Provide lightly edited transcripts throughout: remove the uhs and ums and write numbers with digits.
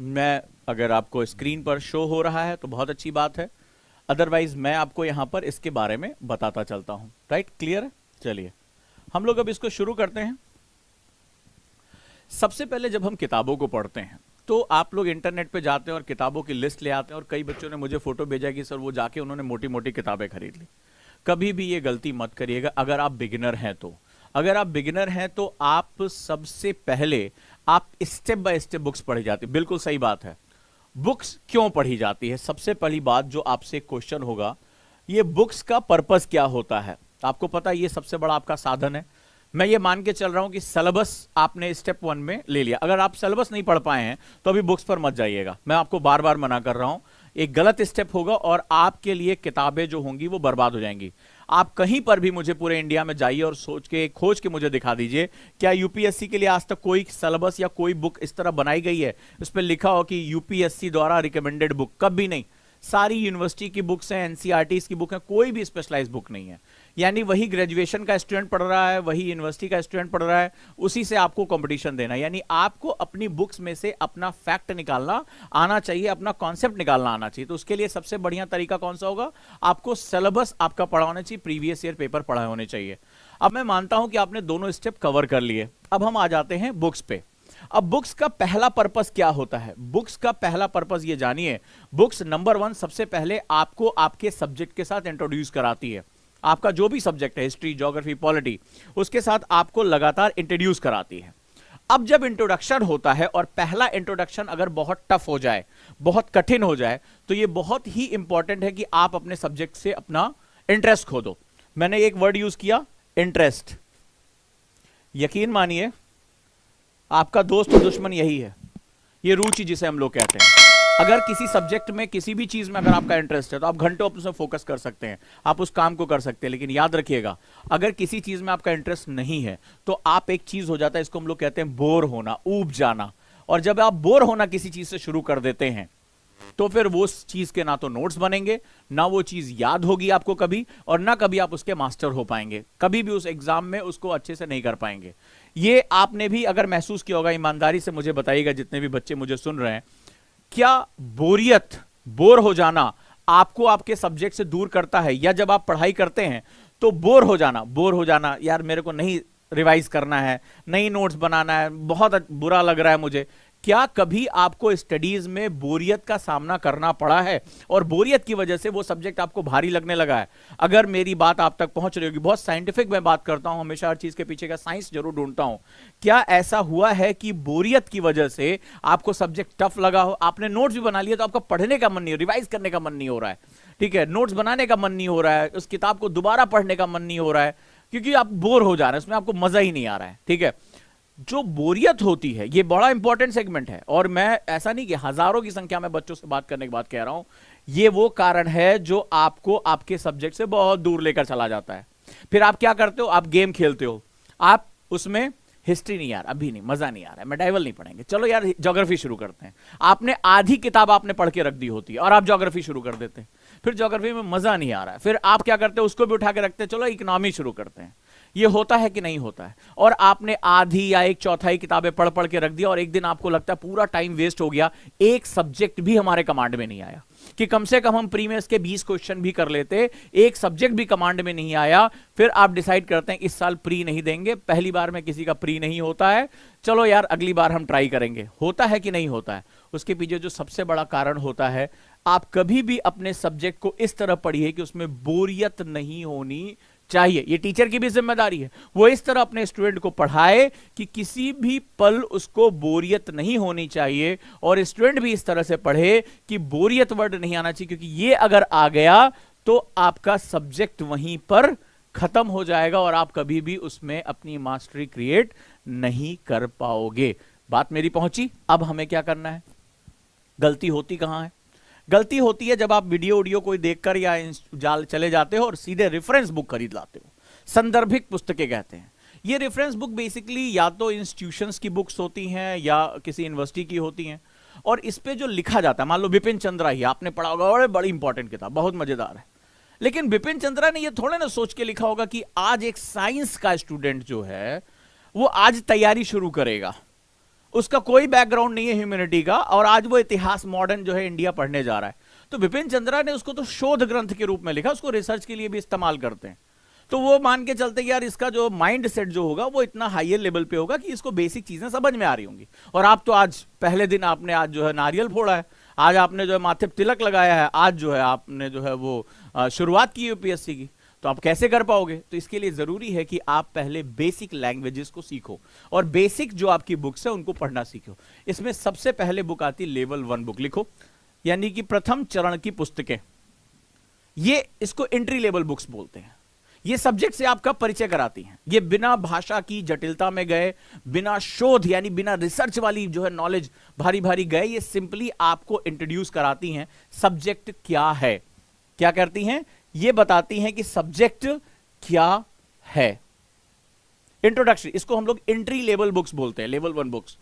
मैं अगर आपको स्क्रीन पर शो हो रहा है तो बहुत अच्छी बात है, अदरवाइज मैं आपको यहां पर इसके बारे में बताता चलता हूं। राइट, क्लियर है? चलिए हम लोग अब इसको शुरू करते हैं। सबसे पहले जब हम किताबों को पढ़ते हैं तो आप लोग इंटरनेट पे जाते हैं और किताबों की लिस्ट ले आते हैं, और कई बच्चों ने मुझे फोटो भेजा कि सर वो जाके उन्होंने मोटी मोटी किताबें खरीद ली। कभी भी ये गलती मत करिएगा अगर आप बिगिनर हैं तो। अगर आप बिगिनर हैं तो आप सबसे पहले आप स्टेप बाय स्टेप बुक्स पढ़ी जाती, बिल्कुल सही बात है। बुक्स क्यों पढ़ी जाती है? सबसे पहली बात जो आपसे क्वेश्चन होगा, ये बुक्स का पर्पस क्या होता है? आपको पता है ये सबसे बड़ा आपका साधन है। मैं ये मान के चल रहा हूं कि सिलेबस आपने स्टेप 1 में ले लिया। अगर आप सिलेबस नहीं पढ़ पाए हैं तो अभी बुक्स पर मत जाइएगा, मैं आपको बार बार मना कर रहा हूं। एक गलत स्टेप होगा और आपके लिए किताबें जो होंगी वो बर्बाद हो जाएंगी। आप कहीं पर भी मुझे पूरे इंडिया में जाइए और सोच के खोज के मुझे दिखा दीजिए, क्या यूपीएससी के लिए आज तक कोई सिलेबस या कोई बुक इस तरह बनाई गई है उस पर लिखा हो कि यूपीएससी द्वारा रिकमेंडेड बुक? कभी नहीं। सारी यूनिवर्सिटी की बुक्स हैं, एनसीईआरटी की बुक है, कोई भी स्पेशलाइज्ड बुक नहीं है। यानी वही ग्रेजुएशन का स्टूडेंट पढ़ रहा है, वही यूनिवर्सिटी का स्टूडेंट पढ़ रहा है, उसी से आपको कंपटीशन देना है। यानी आपको अपनी बुक्स में से अपना फैक्ट निकालना आना चाहिए, अपना कॉन्सेप्ट निकालना आना चाहिए। तो उसके लिए सबसे बढ़िया तरीका कौन सा होगा? आपको सिलेबस आपका पढ़ा होना चाहिए, प्रीवियस ईयर पेपर पढ़ा होने चाहिए। अब मैं मानता हूं कि आपने दोनों स्टेप कवर कर लिए। अब हम आ जाते हैं बुक्स पे। अब बुक्स का पहला पर्पस क्या होता है? बुक्स का पहला पर्पस ये जानिए, बुक्स नंबर 1 सबसे पहले आपको आपके सब्जेक्ट के साथ इंट्रोड्यूस कराती है। आपका जो भी सब्जेक्ट है, हिस्ट्री, ज्योग्राफी, पॉलिटी, उसके साथ आपको लगातार इंट्रोड्यूस कराती है। अब जब इंट्रोडक्शन होता है और पहला इंट्रोडक्शन अगर बहुत टफ हो जाए, बहुत कठिन हो जाए, तो ये बहुत ही इंपॉर्टेंट है कि आप अपने सब्जेक्ट से अपना इंटरेस्ट खो दो। मैंने एक वर्ड यूज किया, इंटरेस्ट। यकीन मानिए आपका दोस्त और दुश्मन यही है, ये रुचि जिसे हम लोग कहते हैं। अगर किसी सब्जेक्ट में, किसी भी चीज में अगर आपका इंटरेस्ट है तो आप घंटों उसमें फोकस कर सकते हैं, आप उस काम को कर सकते हैं। लेकिन याद रखिएगा, अगर किसी चीज में आपका इंटरेस्ट नहीं है तो आप एक चीज हो जाता है, इसको हम लोग कहते हैं बोर होना, ऊब जाना। और जब आप बोर होना किसी चीज से शुरू कर देते हैं तो फिर वो चीज के ना तो नोट्स बनेंगे, ना वो चीज याद होगी आपको कभी, और ना कभी आप उसके मास्टर हो पाएंगे, कभी भी उस एग्जाम में उसको अच्छे से नहीं कर पाएंगे। ये आपने भी अगर महसूस किया होगा, ईमानदारी से मुझे बताइएगा जितने भी बच्चे मुझे सुन रहे हैं, क्या बोरियत, बोर हो जाना आपको आपके सब्जेक्ट से दूर करता है? या जब आप पढ़ाई करते हैं तो बोर हो जाना, यार मेरे को नहीं रिवाइज करना है, नहीं नोट्स बनाना है, बहुत बुरा लग रहा है मुझे, क्या कभी आपको स्टडीज में बोरियत का सामना करना पड़ा है और बोरियत की वजह से वो सब्जेक्ट आपको भारी लगने लगा है? अगर मेरी बात आप तक पहुंच रही होगी, बहुत साइंटिफिक मैं बात करता हूं, हमेशा हर चीज के पीछे का साइंस जरूर ढूंढता हूं। क्या ऐसा हुआ है कि बोरियत की वजह से आपको सब्जेक्ट टफ लगा हो, आपने नोट्स भी बना लिया तो आपका पढ़ने का मन नहीं हो, रिवाइज करने का मन नहीं हो रहा है, ठीक है, नोट्स बनाने का मन नहीं हो रहा है, उस किताब को दोबारा पढ़ने का मन नहीं हो रहा है, क्योंकि आप बोर हो जा रहे हैं, उसमें आपको मजा ही नहीं आ रहा है, ठीक है। जो बोरियत होती है ये बड़ा इंपॉर्टेंट सेगमेंट है, और मैं ऐसा नहीं कि हजारों की संख्या में बच्चों से बात करने के बाद कह रहा हूं, ये वो कारण है जो आपको आपके सब्जेक्ट से बहुत दूर लेकर चला जाता है। फिर आप क्या करते हो? आप गेम खेलते हो, आप उसमें हिस्ट्री नहीं, यार अभी नहीं, मजा नहीं आ रहा है, मेडाइवल नहीं पढ़ेंगे, चलो यार ज्योग्राफी शुरू करते हैं। आपने आधी किताब आपने पढ़ के रख दी होती है और आप ज्योग्राफी शुरू कर देते हैं, फिर ज्योग्राफी में मजा नहीं आ रहा है, फिर आप क्या करते हो? उसको भी उठा के रखते हैं, चलो इकोनॉमी शुरू करते हैं। ये होता है कि नहीं होता है? और आपने आधी या एक चौथाई किताबें पढ़ पढ़ के रख दिया और एक दिन आपको लगता है पूरा टाइम वेस्ट हो गया, एक सब्जेक्ट भी हमारे कमांड में नहीं आया कि कम से कम हम प्रीवियस के 20 क्वेश्चन भी कर लेते, एक सब्जेक्ट भी कमांड में नहीं आया। फिर आप डिसाइड करते हैं इस साल प्री नहीं देंगे, पहली बार में किसी का प्री नहीं होता है, चलो यार अगली बार हम ट्राई करेंगे। होता है कि नहीं होता है? उसके पीछे जो सबसे बड़ा कारण होता है, आप कभी भी अपने सब्जेक्ट को इस तरह पढ़िए कि उसमें बोरियत नहीं होनी चाहिए। ये टीचर की भी जिम्मेदारी है, वो इस तरह अपने स्टूडेंट को पढ़ाए कि किसी भी पल उसको बोरियत नहीं होनी चाहिए, और स्टूडेंट भी इस तरह से पढ़े कि बोरियत वर्ड नहीं आना चाहिए, क्योंकि ये अगर आ गया तो आपका सब्जेक्ट वहीं पर खत्म हो जाएगा और आप कभी भी उसमें अपनी मास्टरी क्रिएट नहीं कर पाओगे। बात मेरी पहुंची? अब हमें क्या करना है? गलती होती कहां है? गलती होती है जब आप वीडियो कोई देखकर या चले जाते हो और सीधे रेफरेंस बुक खरीद लाते हो। संदर्भिक पुस्तकें कहते हैं। ये रेफरेंस बुक बेसिकली या तो इंस्टीट्यूशंस की बुक्स होती हैं या किसी यूनिवर्सिटी की होती हैं, और इस पे जो लिखा जाता है, मान लो बिपिन चंद्रा ही आपने पढ़ा होगा, बड़ी इंपॉर्टेंट किताब, बहुत मजेदार है, लेकिन बिपिन चंद्रा ने ये थोड़े ना सोच के लिखा होगा कि आज एक साइंस का स्टूडेंट जो है वो आज तैयारी शुरू करेगा उसका कोई बैकग्राउंड नहीं है ह्यूमैनिटी का, और आज वो इतिहास मॉडर्न जो है इंडिया पढ़ने जा रहा है। तो बिपिन चंद्रा ने उसको तो शोध ग्रंथ के रूप में लिखा, उसको रिसर्च के लिए भी इस्तेमाल करते हैं। तो वो मान के चलते कि यार इसका जो माइंड सेट जो होगा वो इतना हायर लेवल पे होगा कि इसको बेसिक चीजें समझ में आ रही होंगी। और आप तो आज पहले दिन आपने आज जो है नारियल फोड़ा है, आज आपने जो है माथे पे तिलक लगाया है, आज जो है आपने जो है वो शुरुआत की यूपीएससी की, तो आप कैसे कर पाओगे? तो इसके लिए जरूरी है कि आप पहले बेसिक लैंग्वेजेस को सीखो और बेसिक जो आपकी बुक्स है उनको पढ़ना सीखो। इसमें सबसे पहले बुक आती है लेवल 1 बुक, लिखो, यानी कि प्रथम चरण की पुस्तकें। ये इसको एंट्री लेवल बुक्स बोलते हैं। ये सब्जेक्ट से आपका परिचय कराती हैं। ये बिना भाषा की जटिलता में गए, बिना शोध यानी बिना रिसर्च वाली जो है नॉलेज भारी भारी गए, ये सिंपली आपको इंट्रोड्यूस कराती हैं सब्जेक्ट क्या है। क्या करती हैं? ये बताती हैं कि सब्जेक्ट क्या है। इंट्रोडक्शन, इसको हम लोग एंट्री लेवल बुक्स बोलते हैं, लेवल 1 बुक्स।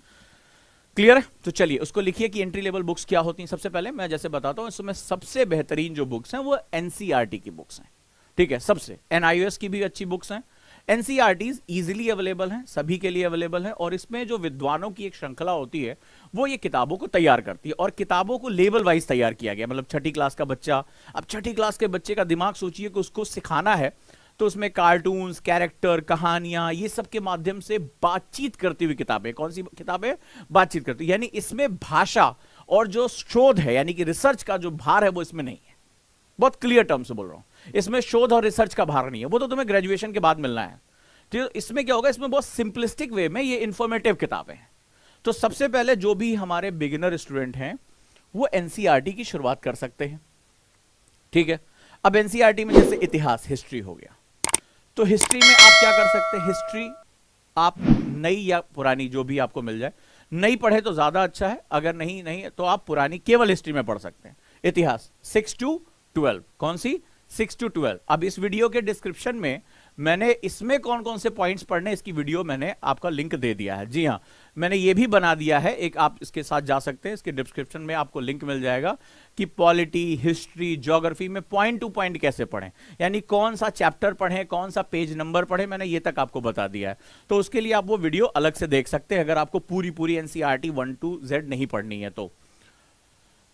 क्लियर है? तो चलिए उसको लिखिए कि एंट्री लेवल बुक्स क्या होती हैं। सबसे पहले मैं जैसे बताता हूं, इसमें सबसे बेहतरीन जो बुक्स हैं वो एनसीईआरटी की बुक्स हैं। ठीक है, सबसे एनआईओएस की भी अच्छी बुक्स हैं। एनसीईआरटीज इजीली अवेलेबल हैं, सभी के लिए अवेलेबल है, और इसमें जो विद्वानों की एक श्रृंखला होती है वो ये किताबों को तैयार करती है, और किताबों को लेवल वाइज तैयार किया गया। मतलब छठी क्लास का बच्चा, अब छठी क्लास के बच्चे का दिमाग सोचिए कि उसको सिखाना है, तो उसमें कार्टून्स, कैरेक्टर, कहानियां, ये सब के माध्यम से बातचीत करती हुई किताबें। कौन सी किताबें? बातचीत करती, यानी इसमें भाषा और जो शोध है यानी कि रिसर्च का जो भार है वो इसमें नहीं है। बहुत क्लियर टर्म से बोल रहा हूं, इसमें शोध और रिसर्च का भार नहीं है, वो तो तुम्हें ग्रेजुएशन के बाद मिलना है। तो इसमें क्या होगा, इसमें बहुत सिंपलिस्टिक वे में ये इंफॉर्मेटिव किताबें हैं। तो सबसे पहले जो भी हमारे बिगिनर स्टूडेंट हैं वो एनसीईआरटी की शुरुआत कर सकते हैं। ठीक है, अब एनसीईआरटी में जैसे इतिहास, हिस्ट्री हो गया, तो हिस्ट्री में आप क्या कर सकते हैं? हिस्ट्री आप नई या पुरानी जो भी आपको मिल जाए, नई पढ़े तो ज्यादा अच्छा है, अगर नहीं तो आप पुरानी केवल हिस्ट्री में पढ़ सकते हैं। इतिहास 6 to 12, कौन सी? 6 to 12। अब इस वीडियो के डिस्क्रिप्शन में मैंने इसमें कौन कौन से पॉइंट्स पढ़ने, इसकी वीडियो मैंने आपका लिंक दे दिया है। जी हाँ, मैंने ये भी बना दिया है एक, आप इसके साथ जा सकते हैं, इसके डिस्क्रिप्शन में आपको लिंक मिल जाएगा कि पॉलिटी, हिस्ट्री, ज्योग्राफी में पॉइंट टू पॉइंट कैसे पढ़ें, यानी कौन सा चैप्टर पढ़ें, कौन सा पेज नंबर पढ़ें, मैंने ये तक आपको बता दिया है। तो उसके लिए आप वो वीडियो अलग से देख सकते हैं अगर आपको पूरी एनसीईआरटी 1 to Z नहीं पढ़नी है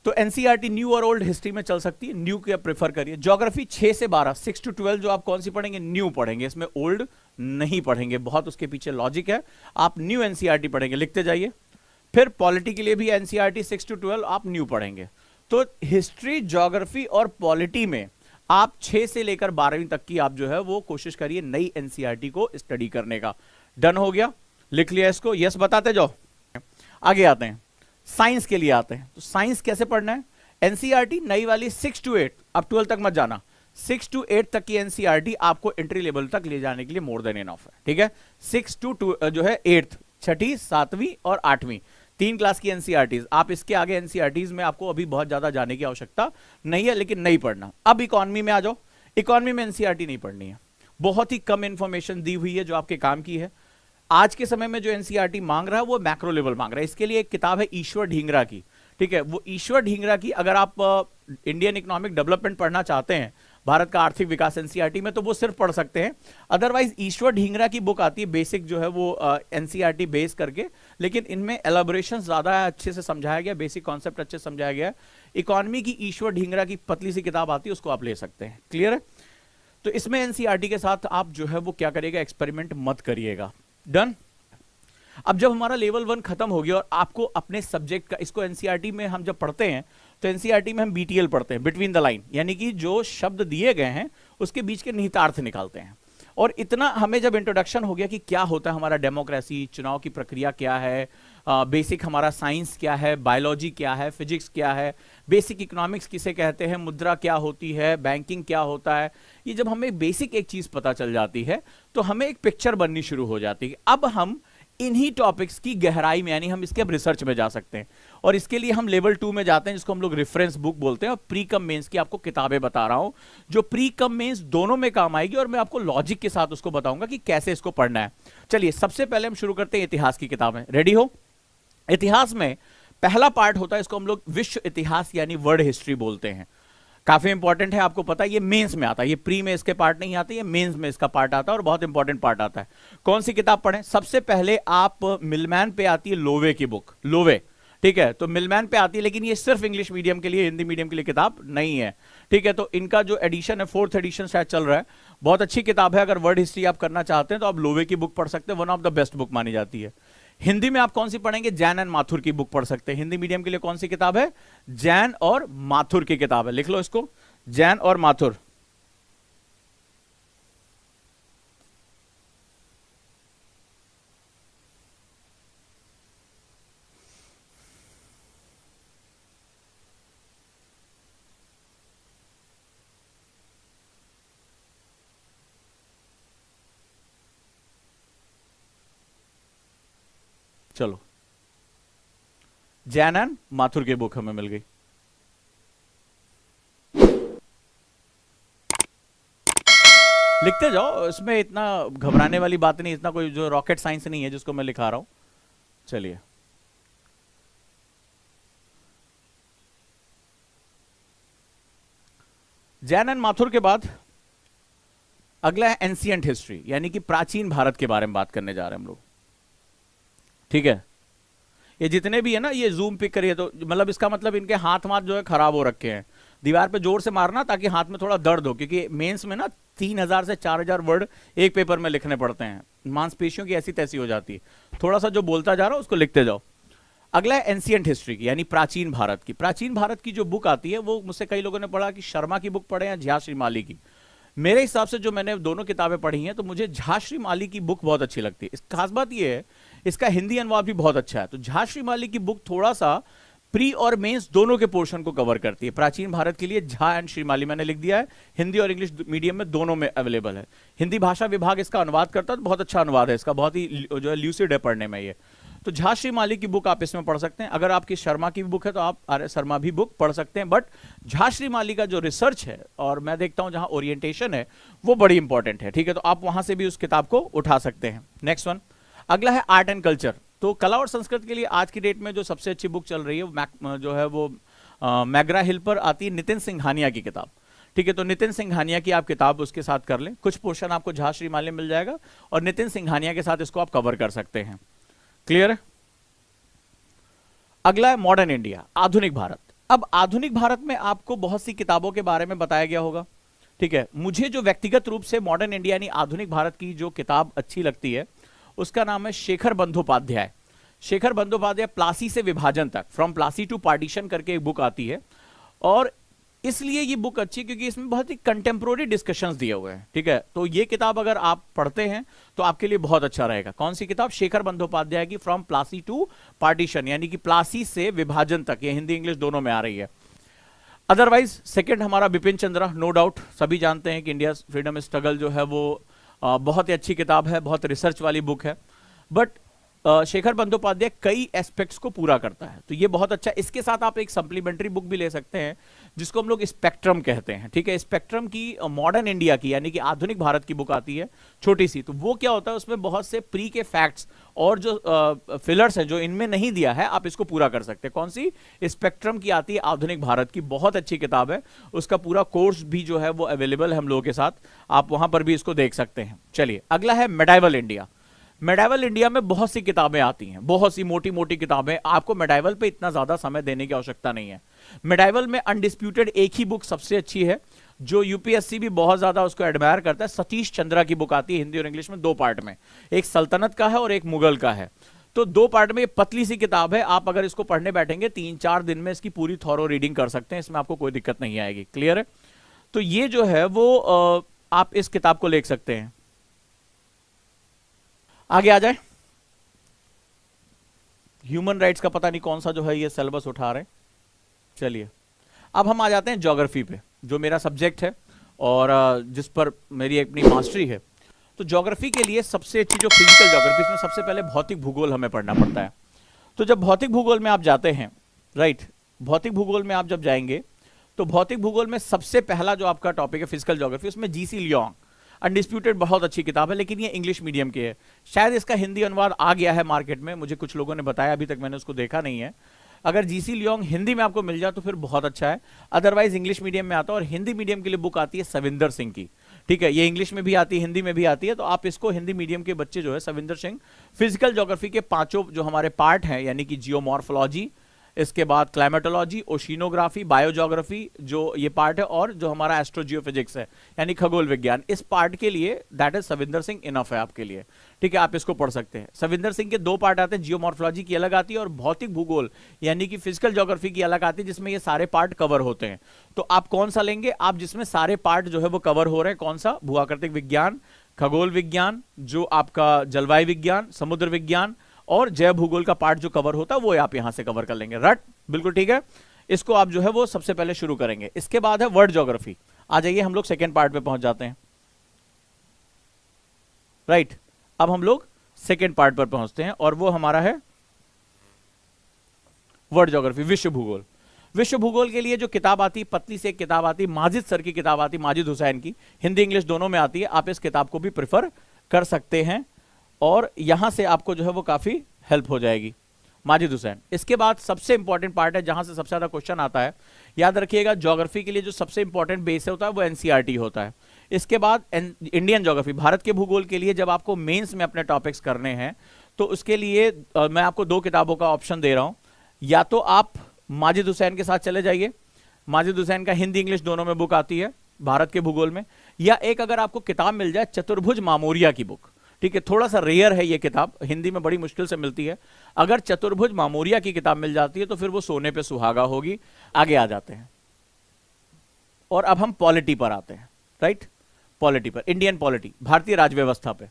तो एनसीईआरटी न्यू और ओल्ड हिस्ट्री में चल सकती है, न्यू क्या प्रेफर करिए। ज्योग्राफी 6 से 12, 6 to 12 जो आप कौन सी पढ़ेंगे? न्यू पढ़ेंगे, इसमें ओल्ड नहीं पढ़ेंगे, बहुत उसके पीछे लॉजिक है। आप न्यू एनसीईआरटी पढ़ेंगे, लिखते जाइए। फिर पॉलिटी के लिए भी एनसीईआरटी 6 to 12 आप न्यू पढ़ेंगे। तो हिस्ट्री, ज्योग्राफी और पॉलिटी में आप 6 से लेकर 12वीं तक की आप जो है वो कोशिश करिए नई एनसीईआरटी को स्टडी करने का। डन हो गया? लिख लिया इसको? यस बताते जाओ। आगे आते हैं, साइंस के लिए आते हैं। तो साइंस कैसे पढ़ना है? एनसीईआरटी नई वाली 6 to 8, अब 12 तक मत जाना, 6 to 8 तक की एनसीईआरटी आपको एंट्री लेवल तक ले जाने के लिए मोर देन इनफ है। ठीक है, 6 to 2 जो है 8th, छठी, 7वीं और 8वीं, 3 क्लास की एनसीईआरटीज। आप इसके आगे एनसीईआरटीज में आपको अभी बहुत ज्यादा जाने की आवश्यकता नहीं है, लेकिन नहीं पढ़ना। अब इकोनॉमी में आ जाओ। इकोनॉमी में एनसीईआरटी नहीं पढ़नी है, बहुत ही कम इंफॉर्मेशन दी हुई है जो आपके काम की है। आज के समय में जो एनसीईआरटी मांग रहा है वो मैक्रो लेवल मांग रहा है। इसके लिए एक किताब है ईश्वर ढींगरा की, ठीक है, वो ईश्वर ढींगरा की, अगर आप इंडियन इकोनॉमिक डेवलपमेंट पढ़ना चाहते हैं, भारत का आर्थिक विकास एनसीईआरटी में, तो वो सिर्फ पढ़ सकते हैं। अदरवाइज ईश्वर ढींगरा की बुक आती है बेसिक जो है वो एनसीईआरटी बेस करके, लेकिन इनमें एलाबोरेशन ज्यादा है, अच्छे से समझाया गया, बेसिक कॉन्सेप्ट अच्छे से समझाया गया है। इकोनॉमी की ईश्वर ढींगरा की पतली सी किताब आती है, उसको आप ले सकते हैं। क्लियर है? तो इसमें एनसीईआरटी के साथ आप जो है वो क्या करिएगा, एक्सपेरिमेंट मत करिएगा। डन? अब जब हमारा लेवल 1 खत्म हो गया और आपको अपने सब्जेक्ट का, इसको एनसीईआरटी में हम जब पढ़ते हैं तो एनसीईआरटी में हम बीटीएल पढ़ते हैं, बिटवीन द लाइन, यानी कि जो शब्द दिए गए हैं उसके बीच के निहितार्थ निकालते हैं। और इतना हमें जब इंट्रोडक्शन हो गया कि क्या होता है हमारा डेमोक्रेसी, चुनाव की प्रक्रिया क्या है, बेसिक हमारा साइंस क्या है, बायोलॉजी क्या है, फिजिक्स क्या है, बेसिक इकोनॉमिक्स किसे कहते हैं, मुद्रा क्या होती है, बैंकिंग क्या होता है, ये जब हमें बेसिक एक चीज पता चल जाती है तो हमें एक पिक्चर बननी शुरू हो जाती है। अब हम इन्हीं टॉपिक्स की गहराई में, यानी हम इसके अब रिसर्च में जा सकते हैं, और इसके लिए हम लेवल 2 में जाते हैं, जिसको हम लोग रेफरेंस बुक बोलते हैं। और प्री कम मेंस की आपको किताबें बता रहा हूं जो प्री कम मेंस दोनों में काम आएगी, और मैं आपको लॉजिक के साथ उसको बताऊंगा कि कैसे इसको पढ़ना है। चलिए सबसे पहले हम शुरू करते हैं इतिहास की किताबें। रेडी हो? इतिहास में पहला पार्ट होता है, इसको हम लोग विश्व इतिहास यानी वर्ल्ड हिस्ट्री बोलते हैं। काफी इंपॉर्टेंट है, आपको पता है ये मेंस में आता है, ये प्री में इसके पार्ट नहीं आते, ये मेंस में इसका पार्ट आता है और बहुत इंपॉर्टेंट पार्ट आता है। कौन सी किताब पढ़ें? सबसे पहले आप मिलमैन पे आती है लोवे की बुक, लोवे, ठीक है, तो मिलमैन पे आती है, लेकिन ये सिर्फ इंग्लिश मीडियम के लिए, हिंदी मीडियम के लिए किताब नहीं है, ठीक है। तो इनका जो एडिशन है, 4th एडिशन शायद चल रहा है, बहुत अच्छी किताब है। अगर वर्ड हिस्ट्री आप करना चाहते हैं तो आप लोवे की बुक पढ़ सकते हैं, one of the best book मानी जाती है। हिंदी में आप कौन सी पढ़ेंगे? जैन एंड माथुर की बुक पढ़ सकते हैं। हिंदी मीडियम के लिए कौन सी किताब है? जैन और माथुर की किताब है, लिख लो इसको, जैन और माथुर। चलो, जैन एंड माथुर की बुक हमें मिल गई। लिखते जाओ, इसमें इतना घबराने वाली बात नहीं, इतना कोई जो रॉकेट साइंस नहीं है जिसको मैं लिखा रहा हूं। चलिए, जैन एंड माथुर के बाद अगला है एंशिएंट हिस्ट्री, यानी कि प्राचीन भारत के बारे में बात करने जा रहे हैं हम लोग, ठीक है। ये जितने भी है ना, ये जूम पिक करिए तो मतलब इसका मतलब इनके हाथ वाथ जो है खराब हो रखे हैं, दीवार पे जोर से मारना ताकि हाथ में थोड़ा दर्द हो, क्योंकि मेंस में ना 3000 से 4000 वर्ड एक पेपर में लिखने पड़ते हैं, मांसपेशियों की ऐसी तैसी हो जाती है। थोड़ा सा जो बोलता जा रहा हूं उसको लिखते जाओ। अगला है एंशिएंट हिस्ट्री की, यानी प्राचीन भारत की। प्राचीन भारत की जो बुक आती है वो मुझसे कई लोगों ने पढ़ा कि शर्मा की बुक पढ़े या झा श्रीमाली की। मेरे हिसाब से जो मैंने दोनों किताबें पढ़ी हैं तो मुझे झा श्रीमाली की बुक बहुत अच्छी लगती है। इस खास बात ये है, इसका हिंदी अनुवाद भी बहुत अच्छा है। तो झा श्रीमाली की बुक थोड़ा सा प्री और मेंस दोनों के पोर्शन को कवर करती है। प्राचीन भारत के लिए झा एंड श्रीमाली मैंने लिख दिया है, हिंदी और इंग्लिश मीडियम में दोनों में अवेलेबल है। हिंदी भाषा विभाग इसका अनुवाद करता है, तो बहुत अच्छा अनुवाद है इसका, बहुत ही जो है ल्यूसिड है पढ़ने में ये। तो झा श्रीमाली की बुक आप इसमें पढ़ सकते हैं। अगर आपकी शर्मा की बुक है तो आप आर्य शर्मा भी बुक पढ़ सकते हैं, बट झा श्रीमाली का जो रिसर्च है और मैं देखता हूं जहां ओरिएंटेशन है वो बड़ी इंपॉर्टेंट है, ठीक है। तो आप वहां से भी उस किताब को उठा सकते हैं। नेक्स्ट वन, अगला है आर्ट एंड कल्चर। तो कला और संस्कृति के लिए आज की डेट में जो सबसे अच्छी बुक चल रही है जो है वो मैग्रा हिल पर आती है नितिन सिंघानिया की किताब, ठीक है। तो नितिन सिंघानिया की आप किताब उसके साथ कर लें, कुछ पोर्शन आपको झा श्रीमाली मिल जाएगा और नितिन सिंघानिया के साथ इसको आप कवर कर सकते हैं। क्लियर है? अगला है मॉडर्न इंडिया, आधुनिक भारत। अब आधुनिक भारत में आपको बहुत सी किताबों के बारे में बताया गया होगा, ठीक है। मुझे जो व्यक्तिगत रूप से मॉडर्न इंडिया यानी आधुनिक भारत की जो किताब अच्छी लगती है उसका नाम है शेखर बंदोपाध्याय। शेखर बंदोपाध्याय प्लासी से विभाजन तक, फ्रॉम प्लासी टू पार्टीशन करके एक बुक आती है, और इसलिए ये बुक अच्छी क्योंकि इसमें बहुत ही कंटेम्प्रोरी डिस्कशंस दिए हुए हैं, ठीक है। तो ये किताब अगर आप पढ़ते हैं तो आपके लिए बहुत अच्छा रहेगा। कौन सी किताब? शेखर बंदोपाध्याय की फ्रॉम प्लासी टू पार्टीशन, यानी कि प्लासी से विभाजन तक। ये हिंदी इंग्लिश दोनों में आ रही है। अदरवाइज सेकंड हमारा बिपिन चंद्रा, नो डाउट सभी जानते हैं कि इंडिया फ्रीडम स्ट्रगल जो है वो बहुत ही अच्छी किताब है, बहुत रिसर्च वाली बुक है, बट शेखर बंदोपाध्याय कई एस्पेक्ट्स को पूरा करता है, तो ये बहुत अच्छा। इसके साथ आप एक सप्लीमेंट्री बुक भी ले सकते हैं जिसको हम लोग स्पेक्ट्रम कहते हैं, ठीक है। स्पेक्ट्रम की मॉडर्न इंडिया की यानी कि आधुनिक भारत की बुक आती है, छोटी सी। तो वो क्या होता है, उसमें बहुत से प्री के फैक्ट्स और जो फिलर्स हैं जो इनमें नहीं दिया है, आप इसको पूरा कर सकते हैं। कौन सी? स्पेक्ट्रम की आती है आधुनिक भारत की, बहुत अच्छी किताब है। उसका पूरा कोर्स भी जो है वो अवेलेबल है हम लोगों के साथ, आप वहां पर भी इसको देख सकते हैं। चलिए, अगला है मेडाइवल इंडिया। मेडाइवल इंडिया में बहुत सी किताबें आती हैं, बहुत सी मोटी मोटी किताबें। आपको मेडाइवल पे इतना ज्यादा समय देने की आवश्यकता नहीं है। मेडाइवल में अनडिस्प्यूटेड एक ही बुक सबसे अच्छी है, जो यूपीएससी भी बहुत ज्यादा उसको एडमायर करता है। सतीश चंद्रा की बुक आती है हिंदी और इंग्लिश में, 2 पार्ट में, एक सल्तनत का है और एक मुगल का है। तो 2 पार्ट में पतली सी किताब है, आप अगर इसको पढ़ने बैठेंगे 3-4 दिन में इसकी पूरी थॉरो रीडिंग कर सकते हैं, इसमें आपको कोई दिक्कत नहीं आएगी। क्लियर है? तो ये जो है वो आप इस किताब को लिख सकते हैं। आगे आ जाए, ह्यूमन राइट्स का पता नहीं कौन सा जो है ये सिलेबस उठा रहे हैं। चलिए, अब हम आ जाते हैं ज्योग्राफी पे, जो मेरा सब्जेक्ट है और जिस पर मेरी अपनी मास्टरी है। तो ज्योग्राफी के लिए सबसे अच्छी जो फिजिकल ज्योग्राफी, इसमें सबसे पहले भौतिक भूगोल हमें पढ़ना पड़ता है। तो जब भौतिक भूगोल में आप जाते हैं, राइट, भौतिक भूगोल में आप जब जाएंगे तो भौतिक भूगोल में सबसे पहला जो आपका टॉपिक है फिजिकल ज्योग्राफी, उसमें जीसी लियोंग, अनडिस्प्यूटेड बहुत अच्छी किताब है, लेकिन ये इंग्लिश मीडियम की है। शायद इसका हिंदी अनुवाद आ गया है मार्केट में, मुझे कुछ लोगों ने बताया, अभी तक मैंने उसको देखा नहीं है। अगर जीसी लियोंग हिंदी में आपको मिल जाए तो फिर बहुत अच्छा है, अदरवाइज इंग्लिश मीडियम में आता है। और हिंदी मीडियम के लिए बुक आती है सविंदर सिंह की, ठीक है, ये इंग्लिश में भी आती है हिंदी में भी आती है, तो आप इसको हिंदी मीडियम के बच्चे जो है सविंदर सिंह, फिजिकल ज्योग्राफी के पांचों जो हमारे पार्ट हैं, यानी कि जियोमॉर्फोलॉजी, इसके बाद क्लाइमेटोलॉजी, ओशिनोग्राफी, बायोजोग्राफी जो ये पार्ट है, और जो हमारा एस्ट्रोजियोफिजिक्स है यानी खगोल विज्ञान, इस पार्ट के लिए that is Savinder Singh enough है आपके लिए, ठीक है, आप इसको पढ़ सकते हैं। सविंदर सिंह के दो पार्ट आते हैं, जियोमॉर्फोलॉजी की अलग आती है और भौतिक भूगोल यानी कि फिजिकल ज्योग्राफी की अलग आती है, जिसमें ये सारे पार्ट कवर होते हैं। तो आप कौन सा लेंगे? आप जिसमें सारे पार्ट जो है वो कवर हो रहे हैं, कौन सा? भूआकृतिक विज्ञान, खगोल विज्ञान, जो आपका जलवायु विज्ञान, समुद्र विज्ञान और जैव भूगोल का पार्ट जो कवर होता है वो आप यहां से कवर कर लेंगे। रट बिल्कुल ठीक है, इसको आप जो है वो सबसे पहले शुरू करेंगे। इसके बाद है वर्ड ज्योग्राफी। आ जाइए हम लोग सेकेंड पार्ट पे पहुंच जाते हैं। राइट, अब हम लोग सेकेंड पार्ट पर पहुंचते हैं और वो हमारा है वर्ड ज्योग्राफी, विश्व भूगोल। विश्व भूगोल के लिए जो किताब आती, पतली से एक किताब आती, माजिद सर की किताब आती, माजिद हुसैन की, हिंदी इंग्लिश दोनों में आती है। आप इस किताब को भी प्रेफर कर सकते हैं और यहां से आपको जो है वो काफी हेल्प हो जाएगी, माजिद हुसैन। इसके बाद सबसे इंपॉर्टेंट पार्ट है जहां से सबसे ज्यादा क्वेश्चन आता है, याद रखिएगा, ज्योग्राफी के लिए जो सबसे इंपॉर्टेंट बेस होता है वो एनसीईआरटी होता है। इसके बाद इंडियन ज्योग्राफी, भारत के भूगोल के लिए जब आपको मेंस में अपने टॉपिक्स करने हैं तो उसके लिए मैं आपको दो किताबों का ऑप्शन दे रहा हूं। या तो आप माजिद हुसैन के साथ चले जाइए, माजिद हुसैन का हिंदी इंग्लिश दोनों में बुक आती है भारत के भूगोल में, या एक अगर आपको किताब मिल जाए चतुर्भुज मामोरिया की बुक, ठीक है, थोड़ा सा रेयर है ये किताब, हिंदी में बड़ी मुश्किल से मिलती है। अगर चतुर्भुज मामोरिया की किताब मिल जाती है तो फिर वो सोने पे सुहागा होगी। आगे आ जाते हैं और अब हम पॉलिटी पर आते हैं। राइट, पॉलिटी पर, इंडियन पॉलिटी, भारतीय राजव्यवस्था पे।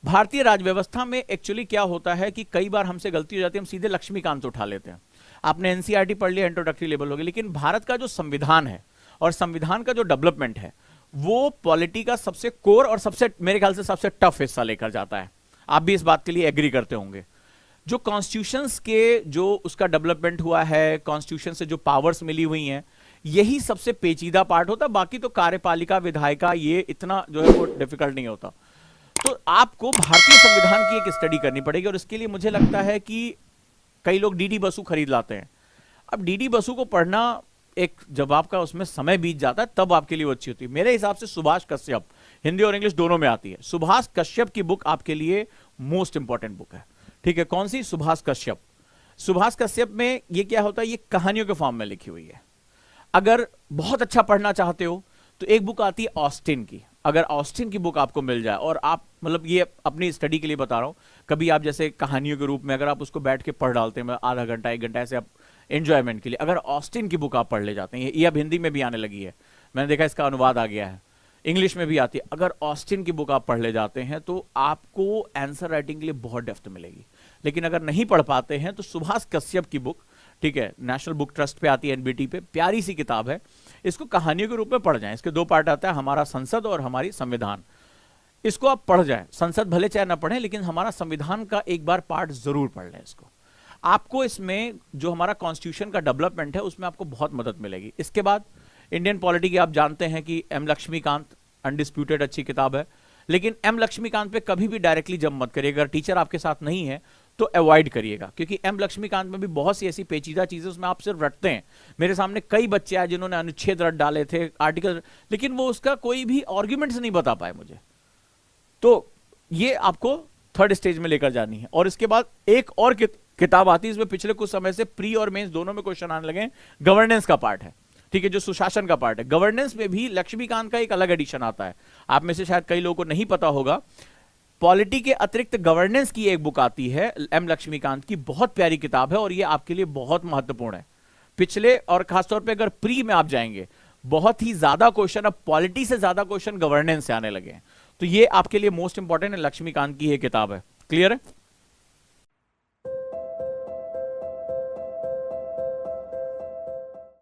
भारतीय राजव्यवस्था में एक्चुअली क्या होता है कि कई बार हमसे गलती हो जाती है, हम सीधे लक्ष्मीकांत उठा लेते हैं। आपने एनसीईआरटी पढ़ लिया, इंट्रोडक्टरी लेवल हो गया, लेकिन भारत का जो संविधान है और संविधान का जो डेवलपमेंट है वो पॉलिटी का सबसे कोर और सबसे, मेरे ख्याल से सबसे टफ हिस्सा लेकर जाता है। आप भी इस बात के लिए एग्री करते होंगे। जो कॉन्स्टिट्यूशंस के जो उसका डेवलपमेंट हुआ है, कॉन्स्टिट्यूशन से जो पावर्स मिली हुई हैं, यही सबसे पेचीदा पार्ट होता है। बाकी तो कार्यपालिका, विधायिका, ये इतना जो है वो डिफिकल्ट नहीं होता। तो आपको भारतीय संविधान की एक स्टडी करनी पड़ेगी और इसके लिए मुझे लगता है कि कई लोग डीडी बसु खरीद लाते हैं। अब डीडी बसु को पढ़ना एक, जब आपका उसमें समय बीत जाता है तब आपके लिए वो अच्छी होती है। मेरे हिसाब से सुभाष कश्यप, हिंदी और इंग्लिश दोनों में आती है, सुभाष कश्यप की बुक आपके लिए मोस्ट इंपॉर्टेंट बुक है। ठीक है, कौन सी? सुभाष कश्यप। सुभाष कश्यप में ये क्या होता है, ये कहानियों के फॉर्म में लिखी हुई है। अगर बहुत अच्छा पढ़ना चाहते हो तो एक बुक आती है ऑस्टिन की। अगर ऑस्टिन की बुक आपको मिल जाए और आप, मतलब ये अपनी स्टडी के लिए बता रहा हूं, कभी आप जैसे कहानियों के रूप में अगर आप उसको बैठ के पढ़ डालते हैं, आधा घंटा एक घंटा ऐसे आप एंजॉयमेंट के लिए, अगर ऑस्टिन की बुक आप पढ़ ले जाते हैं, ये अब हिंदी में भी आने लगी है, मैंने देखा इसका अनुवाद आ गया है, इंग्लिश में भी आती है। अगर ऑस्टिन की बुक आप पढ़ ले जाते हैं तो आपको आंसर राइटिंग के लिए बहुत डेप्थ मिलेगी। लेकिन अगर नहीं पढ़ पाते हैं तो सुभाष कश्यप की बुक, ठीक है, नेशनल बुक ट्रस्ट पे आती है, एनबीटी पे, प्यारी सी किताब है। इसको कहानियों के रूप में पढ़ जाएं। इसके दो पार्ट आता है, हमारा संसद और हमारी संविधान। इसको आप पढ़ जाएं, संसद भले चाहे ना पढ़ें लेकिन हमारा संविधान का एक बार पार्ट जरूर पढ़ लें। इसको आपको, इसमें जो हमारा कॉन्स्टिट्यूशन का डेवलपमेंट है उसमें आपको बहुत मदद मिलेगी। इसके बाद इंडियन पॉलिटी की आप जानते हैं कि एम लक्ष्मीकांत, अनडिस्प्यूटेड अच्छी किताब है, लेकिन एम लक्ष्मीकांत पे कभी भी डायरेक्टली जंप मत करिएगा। अगर टीचर आपके साथ नहीं है तो अवॉइड करिएगा, क्योंकि एम लक्ष्मीकांत में भी बहुत सी ऐसी पेचीदा चीजें उसमें आप सिर्फ रटते हैं। मेरे सामने कई बच्चे आए जिन्होंने अनुच्छेद रट डाले थे, आर्टिकल, लेकिन वो उसका कोई भी आर्ग्यूमेंट्स नहीं बता पाए मुझे। तो ये आपको थर्ड स्टेज में लेकर जानी है। और इसके बाद एक और किताब आती है, इसमें पिछले कुछ समय से प्री और मेंस दोनों में क्वेश्चन आने लगे, गवर्नेंस का पार्ट है, ठीक है, जो सुशासन का पार्ट है। गवर्नेंस में भी लक्ष्मीकांत का एक अलग एडिशन आता है, आप में से शायद कई लोगों को नहीं पता होगा। पॉलिटी के अतिरिक्त गवर्नेंस की एक बुक आती है एम लक्ष्मीकांत की, बहुत प्यारी किताब है और ये आपके लिए बहुत महत्वपूर्ण है। पिछले और खासतौर पे अगर प्री में आप जाएंगे, बहुत ही ज्यादा क्वेश्चन, अब पॉलिटी से ज्यादा क्वेश्चन गवर्नेंस से आने लगे हैं, तो ये आपके लिए मोस्ट इंपॉर्टेंट है, लक्ष्मीकांत की ये किताब है। क्लियर है?